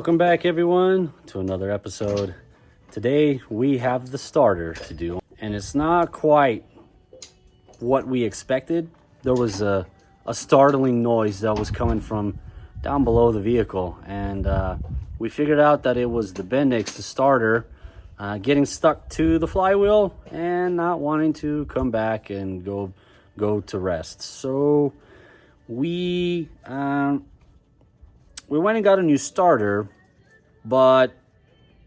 Welcome back, everyone, to another episode. Today we have the starter to do, and it's not quite what we expected. There was a startling noise that was coming from down below the vehicle, and we figured out that it was the Bendix, the starter, getting stuck to the flywheel and not wanting to come back and go to rest. So we went and got a new starter, but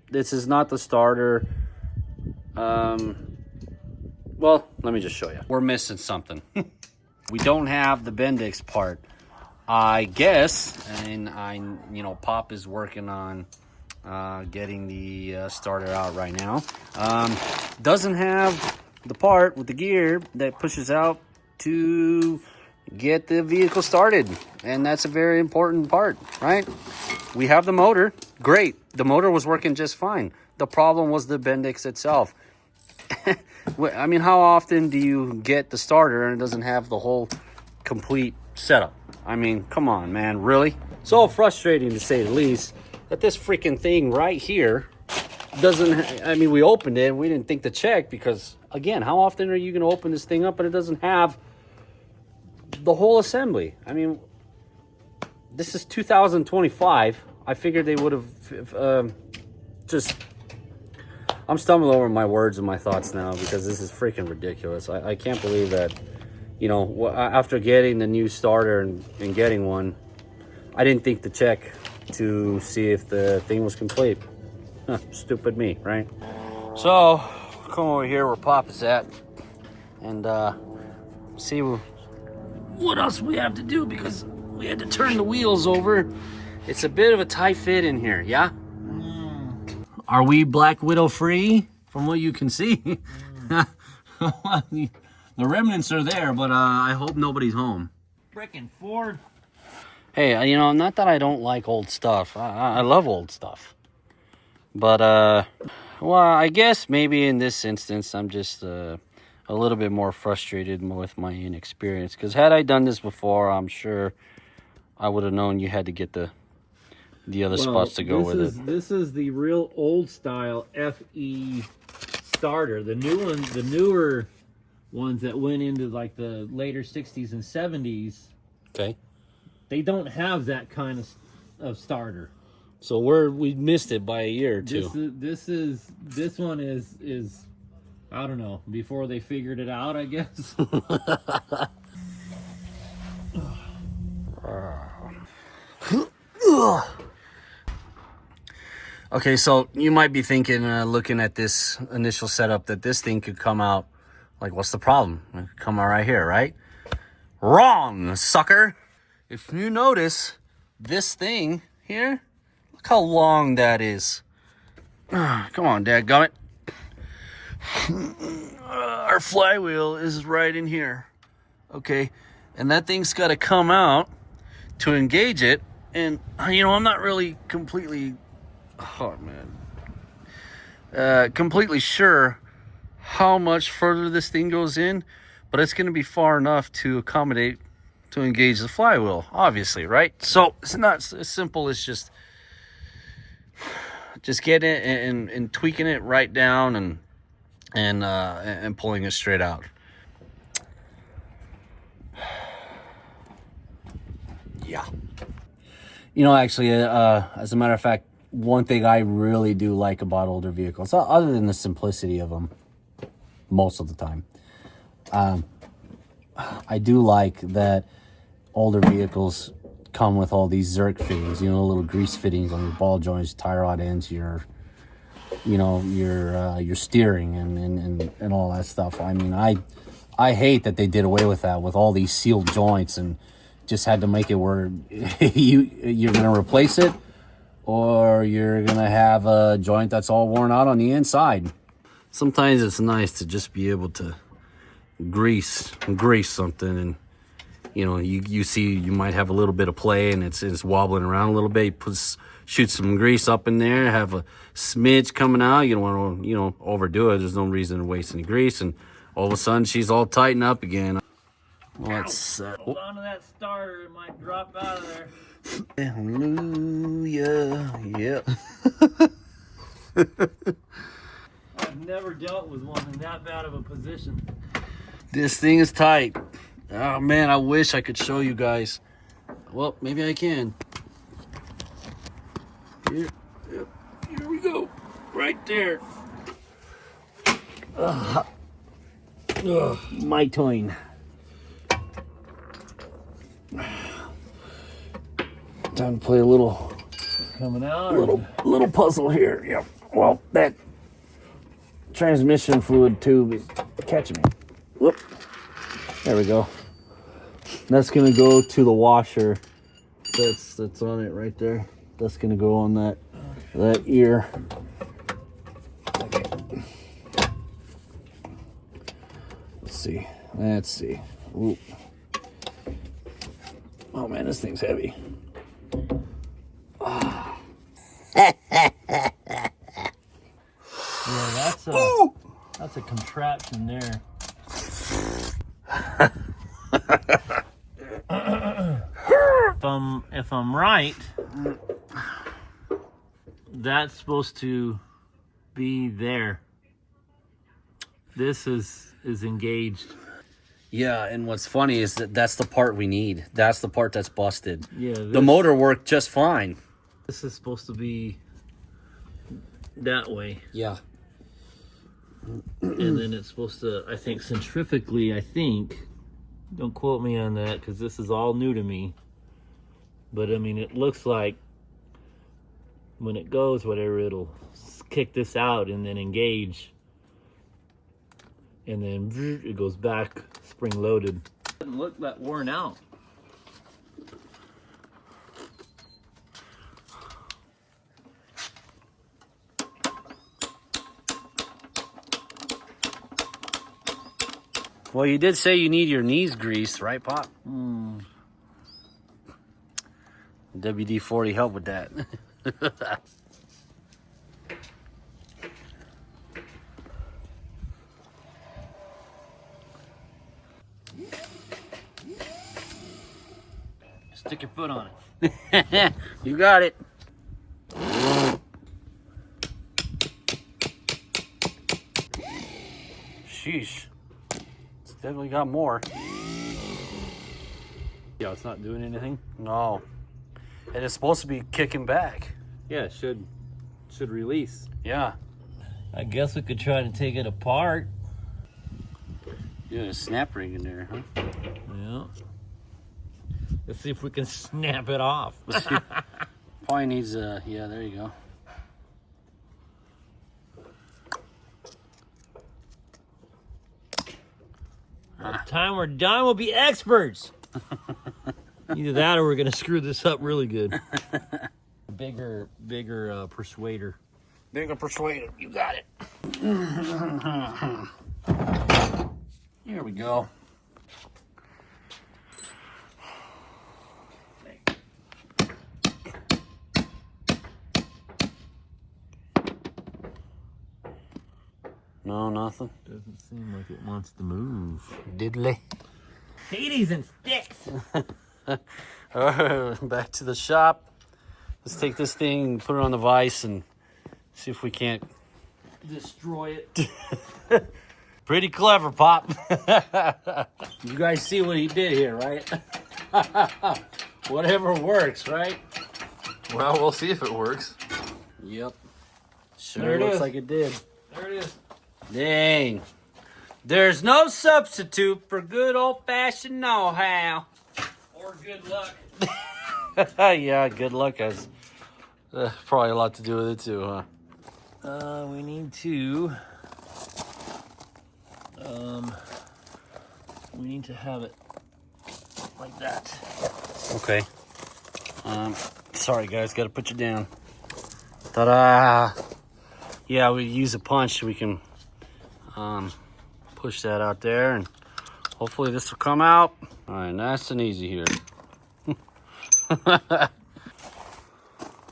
this is not the starter. Well, let me just show you. We're missing something. We don't have the Bendix part, I guess, and Pop is working on getting the starter out right now. Doesn't have the part with the gear that pushes out to get the vehicle started, and that's a very important part, right? We have the motor, great. The motor was working just fine. The problem was the Bendix itself. I mean, how often do you get the starter and it doesn't have the whole complete setup? I mean, come on, man, really? So frustrating, to say the least, that this freaking thing right here doesn't, I mean, we opened it, we didn't think to check, because again, how often are you going to open this thing up and it doesn't have the whole assembly? I mean, this is 2025. I figured they would have I'm stumbling over my words and my thoughts now, because this is freaking ridiculous. I can't believe that, after getting the new starter and getting one, I didn't think to check to see if the thing was complete. Stupid me, right? So, come over here where Pop is at and see what else we have to do, because we had to turn the wheels over. It's a bit of a tight fit in here, yeah? Are we Black Widow free from what you can see? The remnants are there, but I hope nobody's home. Frickin' Ford. Hey, not that I don't like old stuff. I love old stuff. But, well, I guess maybe in this instance, I'm just a little bit more frustrated with my inexperience. Because had I done this before, I'm sure I would have known you had to get the other spots to go with it. This is the real old style FE starter. The new one, the newer ones that went into like the later 60s and 70s. Okay. They don't have that kind of starter. So we missed it by a year or two. This one is I don't know, before they figured it out, I guess. Okay, so you might be thinking, looking at this initial setup, that this thing could come out, like, what's the problem? It could come out right here, right? Wrong, sucker! If you notice, this thing here, look how long that is. Come on, dadgummit. Our flywheel is right in here, okay? And that thing's got to come out to engage it, and, I'm not really completely... Oh, man. Completely sure how much further this thing goes in, but it's going to be far enough to accommodate, to engage the flywheel, obviously, right? So it's not as simple as just getting it and tweaking it right down and pulling it straight out. Yeah. Actually, as a matter of fact, one thing I really do like about older vehicles, other than the simplicity of them most of the time, I do like that older vehicles come with all these Zerk fittings, little grease fittings on your ball joints, tie rod ends, your steering and all that stuff. I mean, I hate that they did away with that, with all these sealed joints, and just had to make it where you're going to replace it, or you're going to have a joint that's all worn out on the inside. Sometimes it's nice to just be able to grease something, and, you see you might have a little bit of play and it's wobbling around a little bit. Shoot some grease up in there, have a smidge coming out. You don't want to, overdo it. There's no reason to waste any grease, and all of a sudden she's all tightened up again. Hold on to that starter, it might drop out of there. Hallelujah. Yep. I've never dealt with one in that bad of a position. This thing is tight. Oh man, I wish I could show you guys. Well, maybe I can. Here we go. Right there. My toin. Time to play a little Coming out. little puzzle here. Yep. Well, that transmission fluid tube is catching me. Whoop. There we go. That's gonna go to the washer. That's on it right there. That's gonna go on that ear. Okay. Let's see. Ooh. Oh man, this thing's heavy. Oh. Yeah, that's a contraption there. If I'm right, that's supposed to be there. This is engaged. Yeah, and what's funny is that's the part we need. That's the part that's busted. Yeah, the motor worked just fine. This is supposed to be that way. Yeah. And then it's supposed to, I think, centrifugally, don't quote me on that because this is all new to me. But I mean, it looks like when it goes, whatever, it'll kick this out and then engage. And then it goes back spring loaded. It doesn't look that worn out. Well, you did say you need your knees greased, right, Pop? WD-40 help with that. Stick your foot on it. You got it. Sheesh. It's definitely got more. Yeah, it's not doing anything. No. And it's supposed to be kicking back. Yeah, it should release. Yeah. I guess we could try to take it apart. Yeah, a snap ring in there, huh? Yeah. Let's see if we can snap it off. Probably needs a, yeah, there you go. By the time we're done, we'll be experts. Either that or we're going to screw this up really good. Bigger persuader. Bigger persuader, you got it. Here we go. No, nothing. Doesn't seem like it wants to move. Diddly. Hades and sticks. Alright, back to the shop. Let's take this thing and put it on the vise and see if we can't destroy it. Pretty clever, Pop. You guys see what he did here, right? Whatever works, right? Well, we'll see if it works. Yep. There Sure it looks is. like it did. There it is. Dang. There's no substitute for good old-fashioned know-how. Or good luck. Yeah, good luck has probably a lot to do with it too, huh? We need to have it like that. Okay. Sorry guys, gotta put you down. Ta-da! Yeah, we use a punch, we can push that out there and hopefully this will come out. Alright, nice and easy here.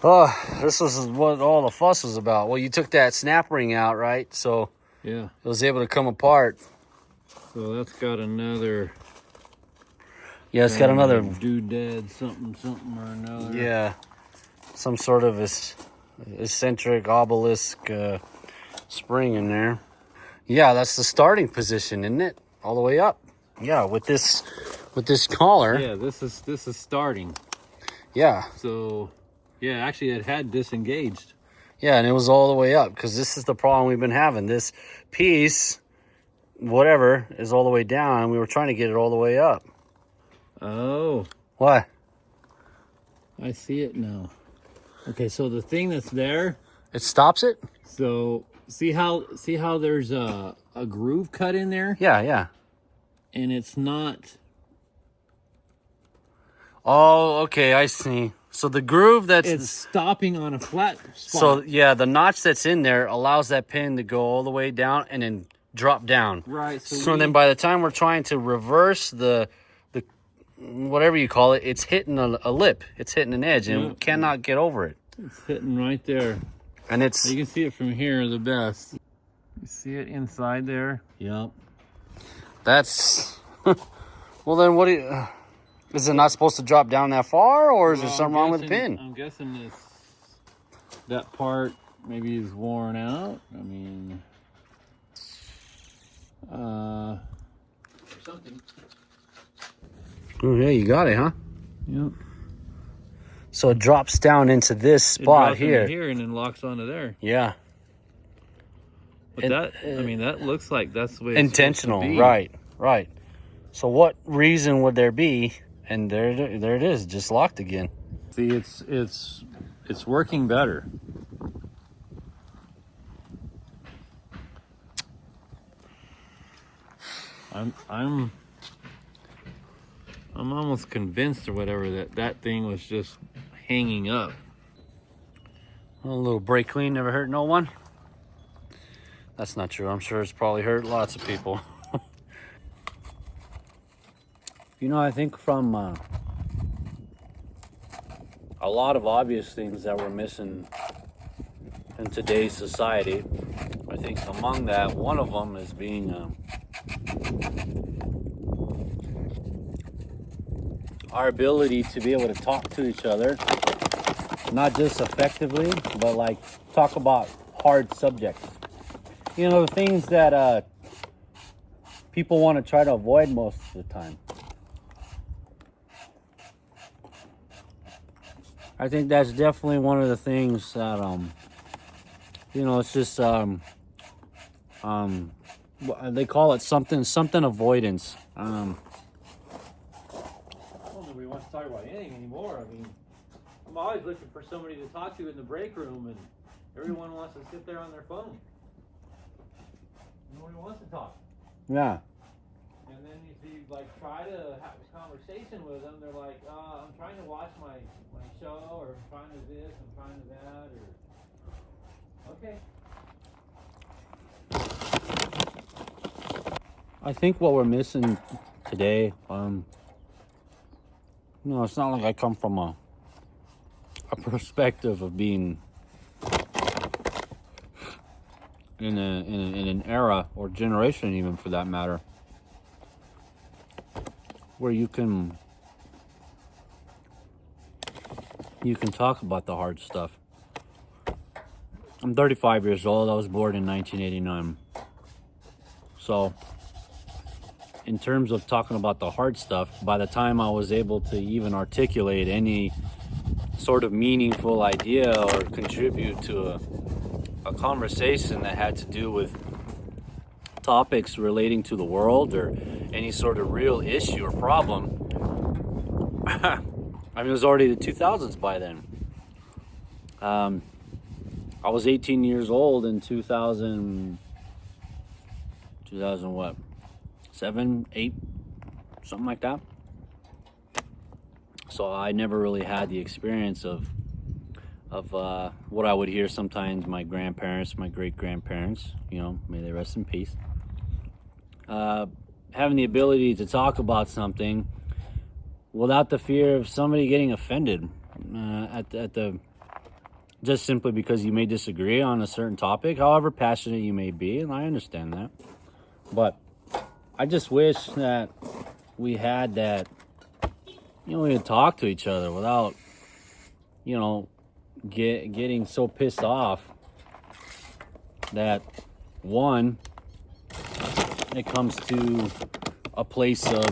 Oh, this is what all the fuss was about. Well, you took that snap ring out, right? So Yeah. it was able to come apart. So that's got another Yeah, it's got another. doodad something or another. Yeah, some sort of eccentric obelisk spring in there. Yeah, that's the starting position, isn't it? All the way up. Yeah, with this collar. Yeah, this is starting. Yeah. So, yeah, actually it had disengaged. Yeah, and it was all the way up because this is the problem we've been having. This piece, whatever, is all the way down, and we were trying to get it all the way up. Oh. What? I see it now. Okay, so the thing that's there. It stops it? So see how there's a groove cut in there? Yeah, yeah. And it's not. Oh, okay, I see. So the groove It's stopping on a flat spot. So yeah, the notch that's in there allows that pin to go all the way down and then drop down. Right. So then by the time we're trying to reverse the whatever you call it, it's hitting a lip. It's hitting an edge, and we cannot get over it. It's hitting right there. And it's... You can see it from here the best. You see it inside there? Yep. That's... Well, then what do you... Is it not supposed to drop down that far, or is there something wrong with the pin? I'm guessing that part maybe is worn out. I mean... something. Oh, yeah, you got it, huh? Yep. So it drops down into this spot here. Here and then locks onto there. Yeah. But that looks like that's the way it's intentional, supposed to be. Right. So what reason would there be? And there it is, just locked again. See, it's working better. I'm almost convinced or whatever that thing was just hanging up. A little brake clean never hurt no one. That's not true. I'm sure it's probably hurt lots of people. You know, I think from a lot of obvious things that we're missing in today's society, I think among that, one of them is being our ability to be able to talk to each other, not just effectively, but like talk about hard subjects. You know, the things that people want to try to avoid most of the time. I think that's definitely one of the things that, you know, it's just, they call it something avoidance. I don't think we want to talk about anything anymore. I mean, I'm always looking for somebody to talk to in the break room, and everyone wants to sit there on their phone. Nobody wants to talk. Yeah. And then if you like try to have a conversation with them, they're like, I'm trying to watch my show, or I'm trying to this, I'm trying to that, or okay. I think what we're missing today, you know, it's not like I come from a perspective of being in an era or generation, even for that matter, where you can talk about the hard stuff. I'm 35 years old. I was born in 1989. So in terms of talking about the hard stuff, by the time I was able to even articulate any sort of meaningful idea or contribute to a conversation that had to do with topics relating to the world or any sort of real issue or problem, I mean, it was already the 2000s by then. I was 18 years old in 2000 what? 7, 8, something like that. So I never really had the experience of what I would hear sometimes my grandparents, my great-grandparents, you know, may they rest in peace, having the ability to talk about something without the fear of somebody getting offended just simply because you may disagree on a certain topic, however passionate you may be, and I understand that. But I just wish that we had that you know, we can talk to each other without, you know, getting so pissed off that one, it comes to a place of,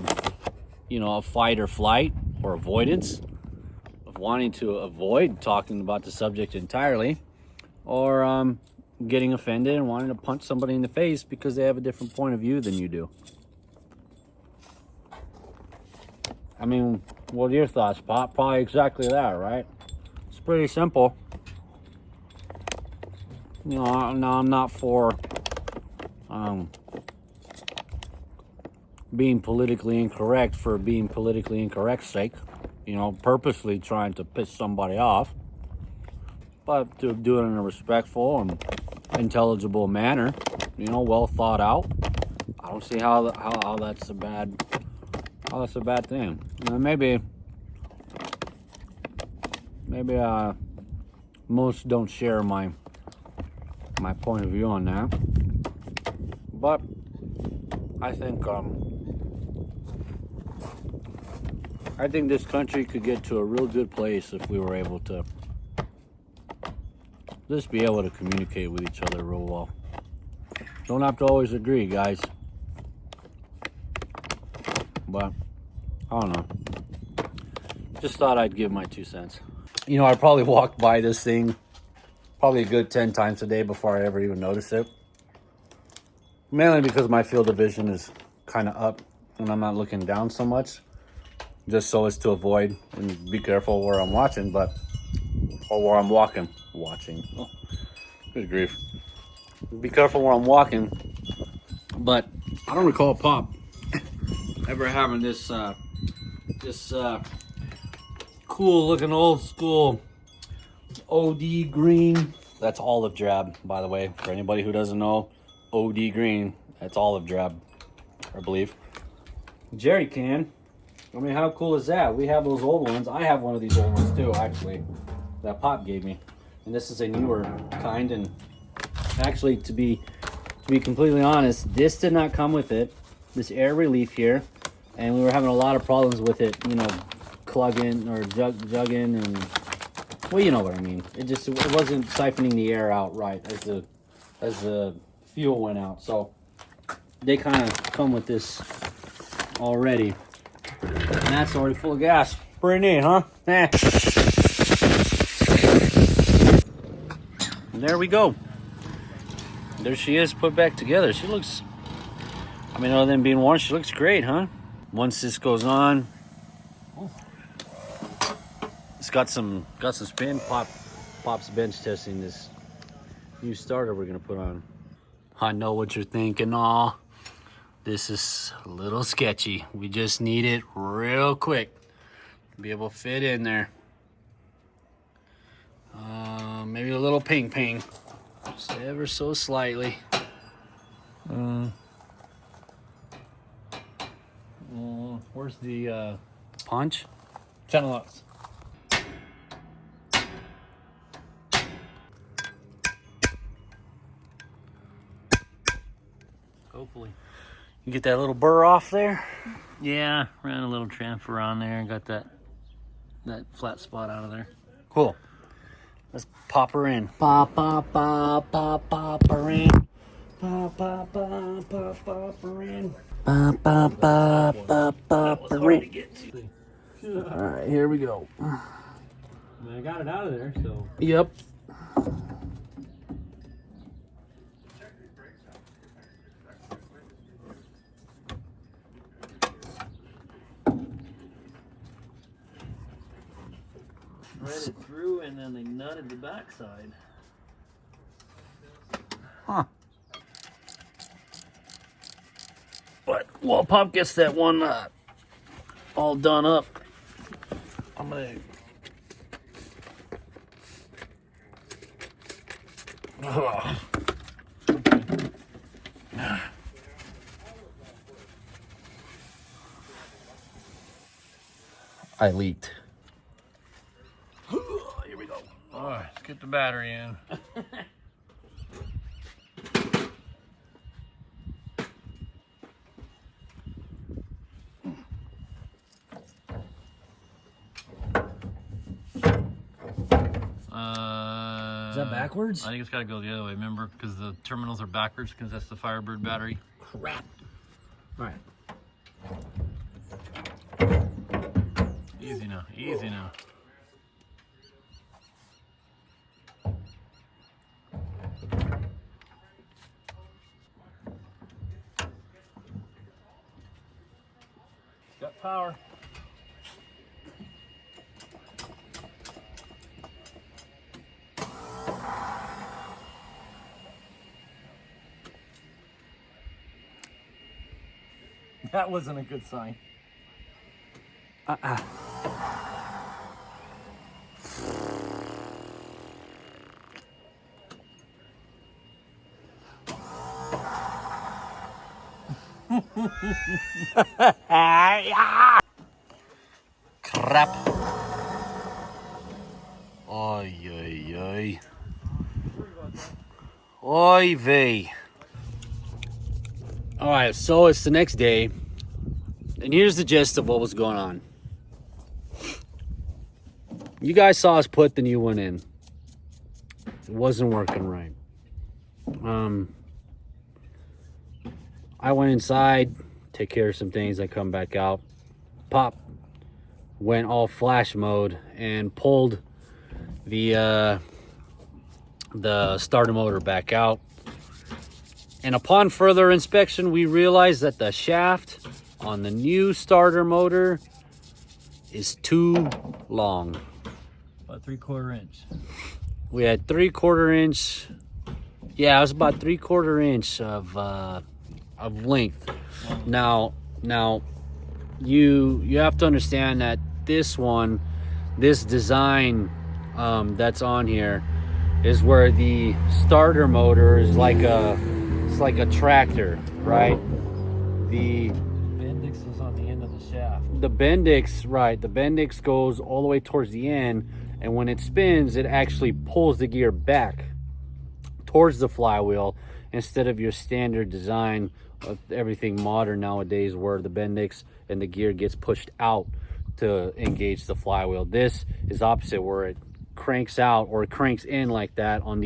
you know, a fight or flight or avoidance, of wanting to avoid talking about the subject entirely, or getting offended and wanting to punch somebody in the face because they have a different point of view than you do. I mean, what are your thoughts, Pop? Probably exactly that, right? It's pretty simple. You know, no, I'm not for being politically incorrect for being politically incorrect's sake. You know, purposely trying to piss somebody off, but to do it in a respectful and intelligible manner. You know, well thought out. I don't see how that's a bad thing. You know, maybe most don't share my point of view on that, but I think this country could get to a real good place if we were able to just be able to communicate with each other real well. Don't have to always agree, guys. But I don't know. Just thought I'd give my 2 cents. You know, I probably walked by this thing probably a good 10 times a day before I ever even noticed it. Mainly because my field of vision is kind of up and I'm not looking down so much. Just so as to avoid and be careful where I'm watching, or where I'm watching. Oh, good grief. Be careful where I'm walking. But I don't recall Pop ever having this cool looking old school OD green. That's olive drab, by the way. For anybody who doesn't know, OD green, that's olive drab, I believe. Jerry can. I mean, how cool is that? We have those old ones. I have one of these old ones too, actually, that Pop gave me. And this is a newer kind. And actually, to be completely honest, this did not come with it. This air relief here, and we were having a lot of problems with it. You know, clugging or jugging, and well, you know what I mean. It wasn't siphoning the air out right as the fuel went out. So they kind of come with this already. And that's already full of gas. Pretty neat, huh? And there we go. There she is, put back together. She looks, I mean, other than being worn, she looks great, huh? Once this goes on, it's got some spin. Pop's bench testing this new starter we're gonna put on. I know what you're thinking, aw. This is a little sketchy. We just need it real quick to be able to fit in there. Maybe a little ping, just ever so slightly. Where's the punch? Channel locks. Hopefully. You get that little burr off there? Yeah, ran a little transfer on there and got that flat spot out of there. Cool. Let's pop her in. Pop her in. Pop her in. Pop her in. All right, here we go. I got it out of there, so. Yep. Thread it through, and then they nutted the backside. Huh. But while Pop gets that one all done up, I'm gonna I leaked. Here we go. All right, let's get the battery in. Is that backwards? I think it's got to go the other way, remember? Because the terminals are backwards, because that's the Firebird battery. Crap. All right. Easy now, easy now. Got power. That wasn't a good sign. Crap. Oy, oy, oy. Oy vey. All right, so it's the next day, and here's the gist of what was going on. You guys saw us put the new one in. It wasn't working right. I went inside, take care of some things. I come back out. Pop went all flash mode and pulled the starter motor back out. And upon further inspection, we realized that the shaft on the new starter motor is too long. About 3/4 inch. We had 3/4 inch. Yeah, it was about 3/4 inch of length. Now you have to understand that this design that's on here is where the starter motor is like a tractor, right? The Bendix was on the end of the shaft. The Bendix, right? The Bendix goes all the way towards the end, and when it spins, it actually pulls the gear back towards the flywheel instead of your standard design of everything modern nowadays, where the Bendix and the gear gets pushed out to engage the flywheel. This is opposite, where it cranks out or it cranks in like that on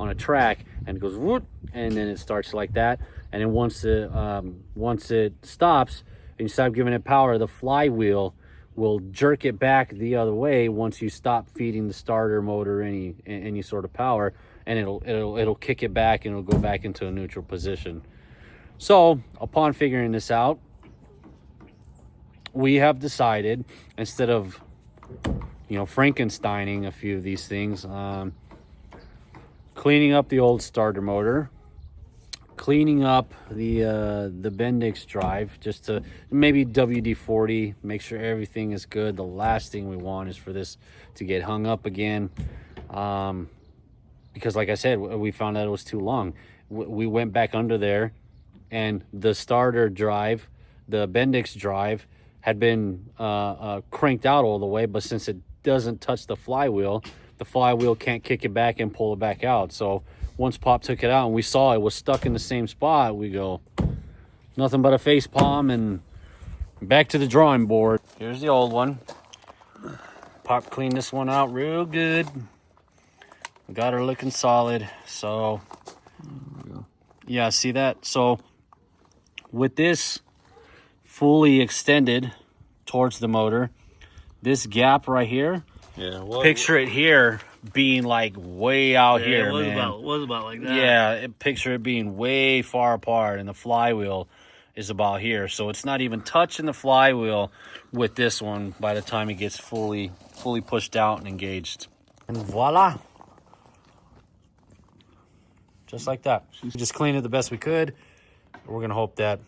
a track, and it goes whoop, and then it starts like that. And then once it stops and you stop giving it power, the flywheel will jerk it back the other way once you stop feeding the starter motor any sort of power, and it'll kick it back, and it'll go back into a neutral position. So upon figuring this out, we have decided, instead of Frankensteining a few of these things, cleaning up the old starter motor, cleaning up the Bendix drive, just to maybe WD-40, make sure everything is good. The last thing we want is for this to get hung up again, because like I said, we found out it was too long. We went back under there, and the starter drive, the Bendix drive, had been cranked out all the way, but since it doesn't touch the flywheel can't kick it back and pull it back out. So once Pop took it out and we saw it was stuck in the same spot, we go, nothing but a face palm and back to the drawing board. Here's the old one. Pop cleaned this one out real good. We got her looking solid. So yeah, see that? So with this fully extended towards the motor, this gap right here, picture it here being like way out here, man. It was about like that. Yeah, picture it being way far apart, and the flywheel is about here. So it's not even touching the flywheel with this one by the time it gets fully pushed out and engaged. And voila. Just like that. We just cleaned it the best we could. We're going to hope that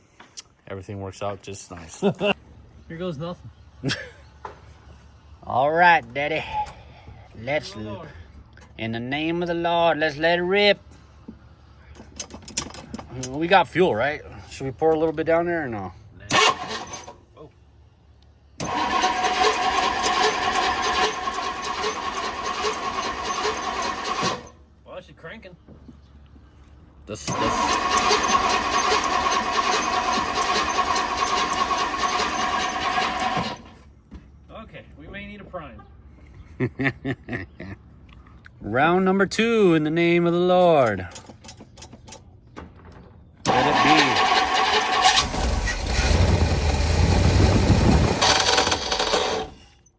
everything works out just nice. Here goes nothing. All right, Daddy. Let's, in the name of the Lord, let's let it rip. We got fuel, right? Should we pour a little bit down there or no? Oh. Well, she's cranking. This. Okay, we may need a prime. Round number 2 in the name of the Lord. Let it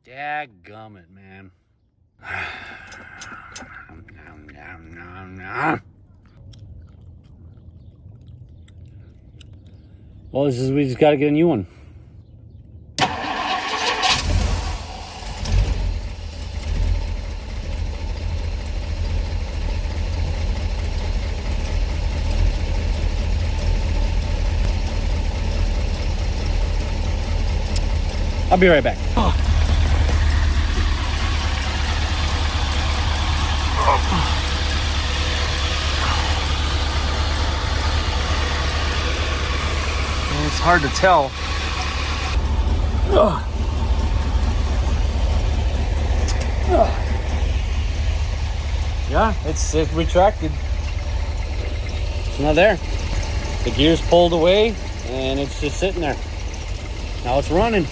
be. Dadgummit, man. Well, we just got to get a new one. I'll be right back. It's hard to tell. Yeah, it's retracted. It's not there. The gear's pulled away and it's just sitting there. Now it's running.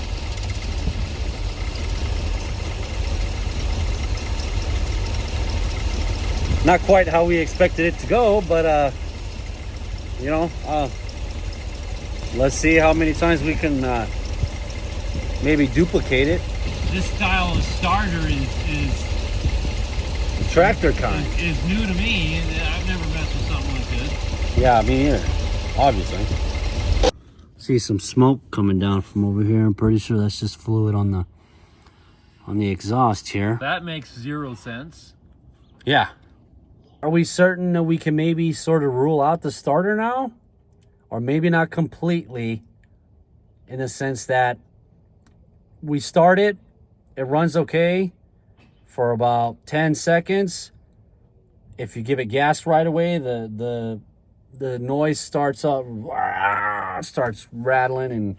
Not quite how we expected it to go, but let's see how many times we can maybe duplicate it. This style of starter is Tractor kind. Is new to me. I've never messed with something like this. Yeah, me either, obviously. See some smoke coming down from over here. I'm pretty sure that's just fluid on the exhaust here. That makes 0 sense. Yeah. Are we certain that we can maybe sort of rule out the starter now? Or maybe not completely, in the sense that we start it, it runs okay for about 10 seconds. If you give it gas right away, the noise starts rattling and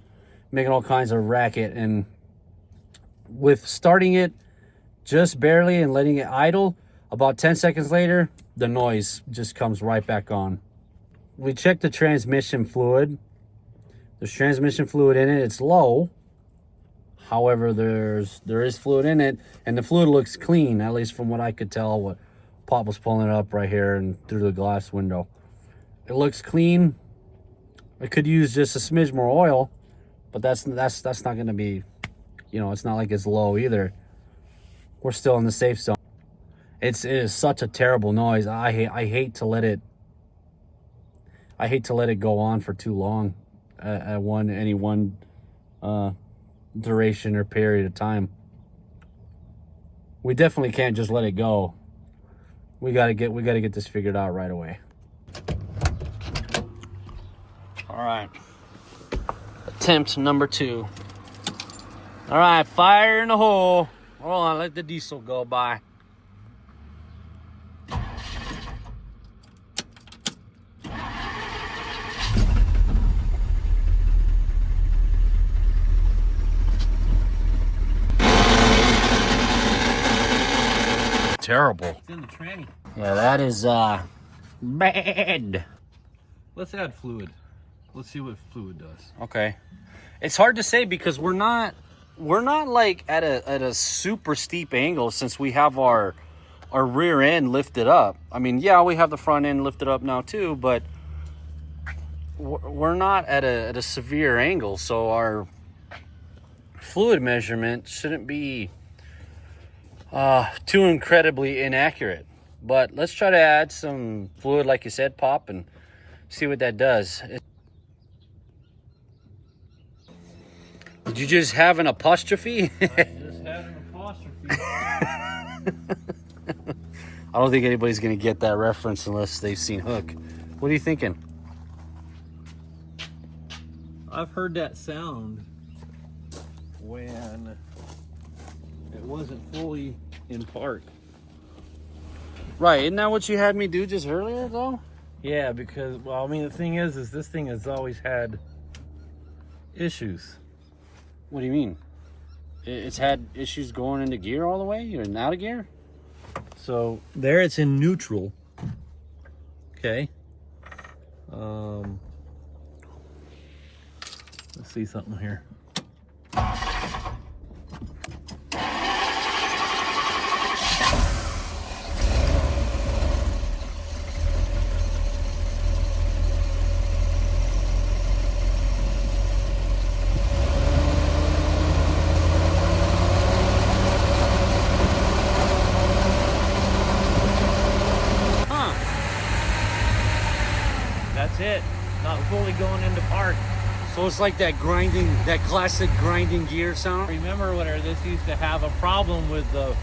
making all kinds of racket. And with starting it just barely and letting it idle, about 10 seconds later, the noise just comes right back on. We checked the transmission fluid. There's transmission fluid in it. It's low. However, there is fluid in it, and the fluid looks clean, at least from what I could tell. What Pop was pulling it up right here and through the glass window. It looks clean. It could use just a smidge more oil, but that's not going to be, it's not like it's low either. We're still in the safe zone. It is such a terrible noise. I hate to let it go on for too long at any one duration or period of time. We definitely can't just let it go. We gotta get this figured out right away. All right. Attempt number 2. All right, fire in the hole. Hold on, let the diesel go by. Terrible. It's in the tranny. Yeah, that is bad. Let's add fluid. Let's see what fluid does. Okay. It's hard to say because we're not like at a super steep angle since we have our rear end lifted up. I mean, yeah, we have the front end lifted up now too, but we're not at a severe angle, so our fluid measurement shouldn't be too incredibly inaccurate. But let's try to add some fluid, like you said, Pop, and see what that does. Did you just have an apostrophe? I just had an apostrophe. I don't think anybody's going to get that reference unless they've seen Hook. What are you thinking? I've heard that sound when it wasn't fully in park. Right, isn't that what you had me do just earlier, though? Yeah, because, well, I mean, the thing is this thing has always had issues. What do you mean? It's had issues going into gear all the way and out of gear? So there it's in neutral. Okay. Let's see something here. fully going into park. So it's like that grinding, that classic grinding gear sound. Remember when this used to have a problem with the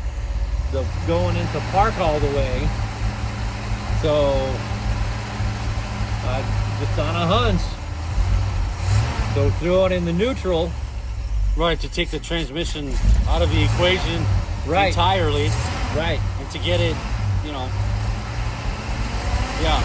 going into park all the way. So I just on a hunch. So threw it in the neutral. Right, to take the transmission out of the equation entirely. Right. And to get it, you know, yeah.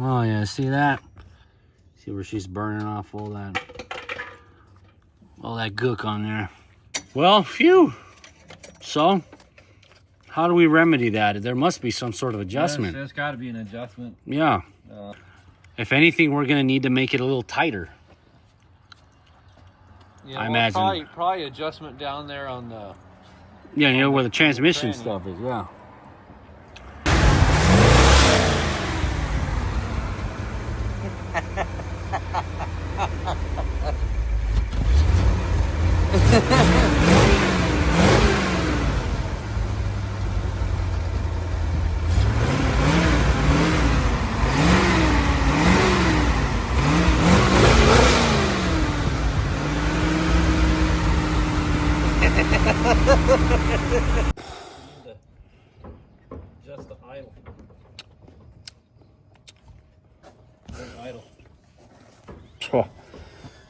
Oh yeah, see that? See where she's burning off all that gook on there. Well, phew. So, how do we remedy that? There must be some sort of adjustment. There's got to be an adjustment. Yeah. If anything, we're gonna need to make it a little tighter. Yeah, I imagine. Probably adjustment down there on the. Yeah, you know where the transmission stuff is. Yeah. Just the idle. Idle. Oh,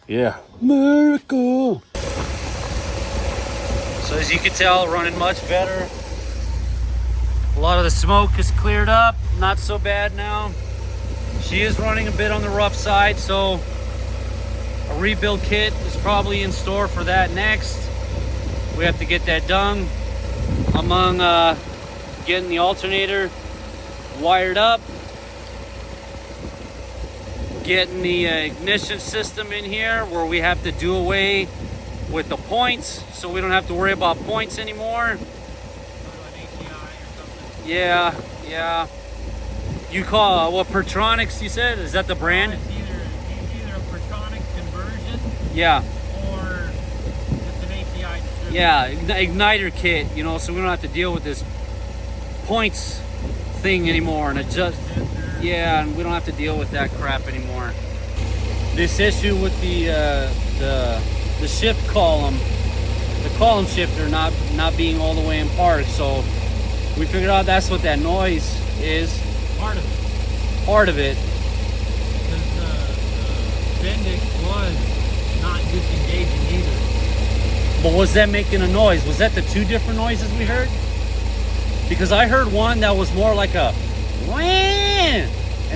yeah. Miracle. So as you can tell, running much better. A lot of the smoke is cleared up. Not so bad now. She is running a bit on the rough side, so a rebuild kit is probably in store for that next. We have to get that done. Among getting the alternator wired up, getting the ignition system in here where we have to do away with the points so we don't have to worry about points anymore. Yeah. You call what, Pertronics you said? Is that the brand? It's either a Pertronics conversion, Yeah. or just an API distributor. Yeah, igniter kit, you know, so we don't have to deal with this points thing anymore, and adjust. Yeah, and we don't have to deal with that crap anymore. This issue with the shift column, the column shifter not being all the way in park, so we figured out that's what that noise is. Part of Part of it. it. Because the Bendix was not disengaging either. But was that making a noise? Was that the two different noises we heard? Because I heard one that was more like a wah, and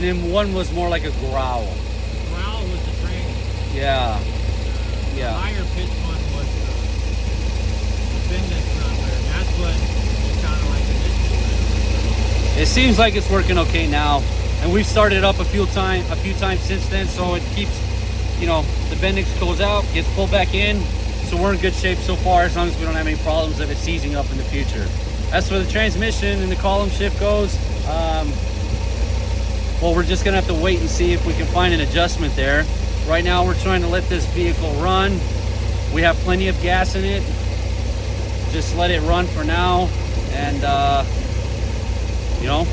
then one was more like a growl. The growl was the training. Yeah. The Yeah. higher pitch one was the Bendix number, and that's what sounded like an issue. It seems like it's working okay now, and we've started it up a few times since then, so it keeps, you know, the Bendix goes out, gets pulled back in, so we're in good shape so far as long as we don't have any problems of it seizing up in the future. As for the transmission and the column shift goes, well, we're just gonna have to wait and see if we can find an adjustment there. Right now we're trying to let this vehicle run. We have plenty of gas in it. Just let it run for now, and you know,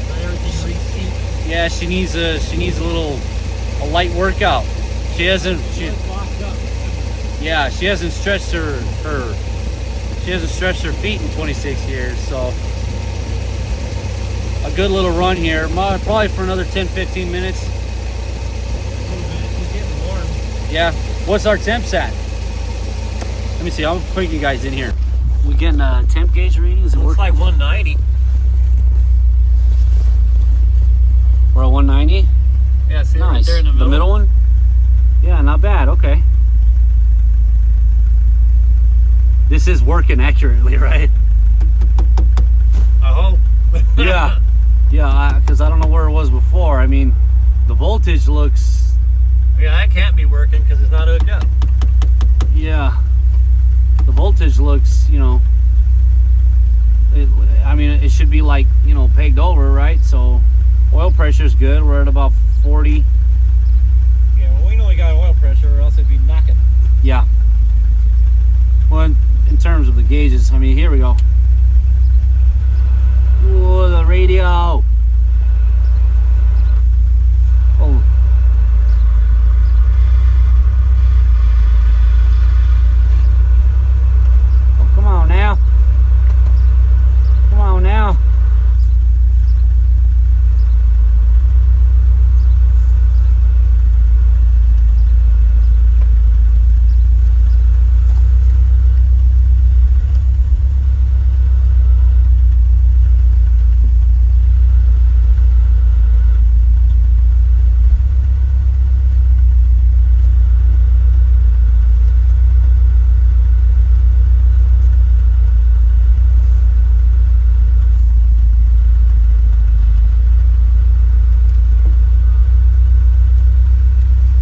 Let everything reseat. yeah, she needs a light workout. She hasn't Locked up. yeah, she hasn't stretched her feet in 26 years, so a good little run here, probably for another 10-15 minutes. A little bit. It's getting warm. Yeah. What's our temps at? Let me see. I'll put you guys in here. We getting temp gauge readings? Looks like 190. We're at 190. Yeah, see right Nice. there in the middle. one? Yeah, not bad. Okay. This is working accurately, right? I hope. Yeah. Yeah, because I don't know where it was before. I mean, the voltage looks... Yeah, that can't be working because it's not hooked up. Yeah. The voltage looks, you know... I mean, it should be like, you know, pegged over, right? So, oil pressure's good. We're at about 40. Yeah, well, we know we got oil pressure. pressure, or else it'd be knocking. Yeah. Well, in terms of the gauges, I mean, here we go. Whoa, the radio. Oh. Oh, come on now. Come on now.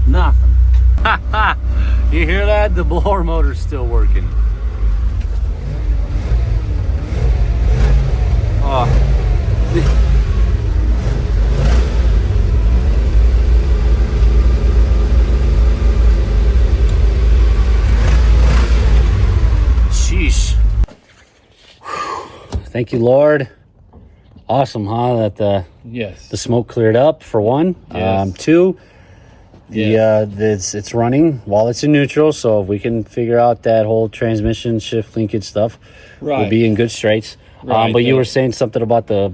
Nothing. You hear that? The blower motor's still working. Oh. Sheesh. Thank you, Lord. Awesome, huh? That the Yes. smoke cleared up for one. Yes. Two. Yes. It's running while it's in neutral, so if we can figure out that whole transmission shift linkage stuff, we'll Right. be in good straits. Right, But you the- were saying something about the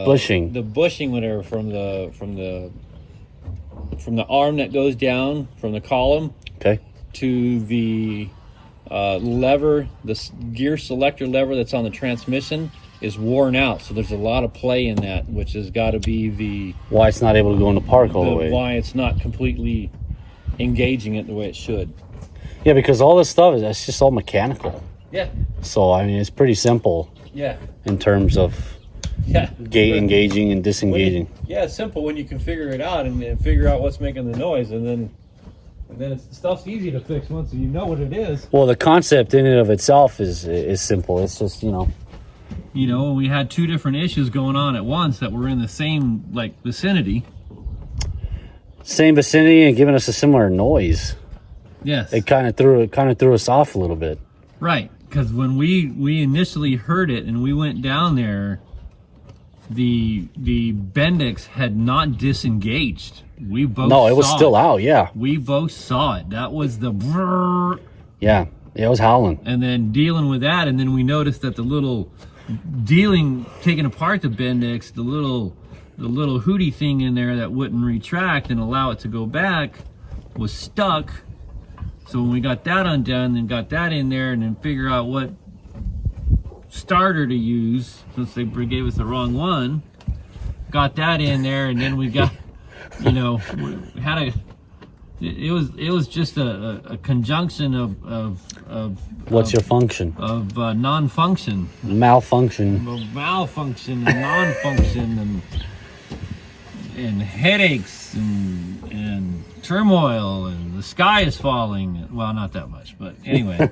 bushing. The bushing, whatever, from the arm that goes down from the column okay. to the lever, gear selector lever that's on the transmission is worn out. So there's a lot of play in that, which has got to be Why it's not able to go in the park all the way. why it's not completely engaging it the way it should. Yeah, because all this stuff it's just all mechanical. Yeah. So I mean, it's pretty simple Yeah. in terms of Yeah. engaging and disengaging. Yeah, it's simple when you can figure it out and figure out what's making the noise, and then stuff's easy to fix once you know what it is. Well, the concept in and of itself is simple. It's just When we had two different issues going on at once that were in the same vicinity. same vicinity and giving us a similar noise. Yes. It kind of threw us off a little bit. Right, because when we initially heard it and we went down there, the Bendix had not disengaged. We both No, it was saw still out. Yeah, We both saw it. That was the brrr, yeah, it was howling. and then dealing with that, and then we noticed that the little taking apart the Bendix, the little hootie thing in there that wouldn't retract and allow it to go back was stuck. So when we got that undone and got that in there and then figure out what starter to use, since they gave us the wrong one, got that in there, and then we got, we had it was just a conjunction of What's your function? of non-function, Malfunction. of malfunction and non-function and headaches and turmoil, and the sky is falling. Well, not that much, but anyway.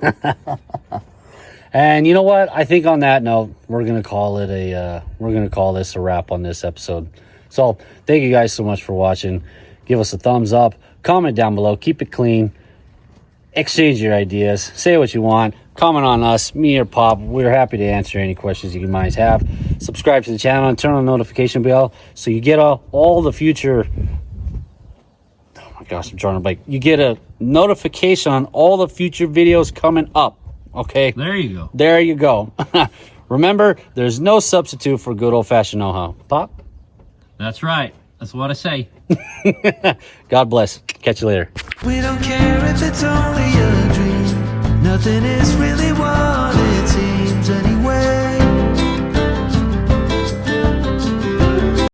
And you know what? I think on that note, we're gonna call this a wrap on this episode. So thank you guys so much for watching. Give us a thumbs up. Comment down below. Keep it clean. Exchange your ideas. Say what you want. Comment on us, me or Pop. We're happy to answer any questions you might have. Subscribe to the channel and turn on the notification bell so you get all the future. Oh my gosh, I'm drawing a blank. You get a notification on all the future videos coming up. Okay? There you go. There you go. Remember, there's no substitute for good old-fashioned know-how. Pop? That's right. That's what I say. God bless. Catch you later. We don't care if it's only a dream. Nothing is really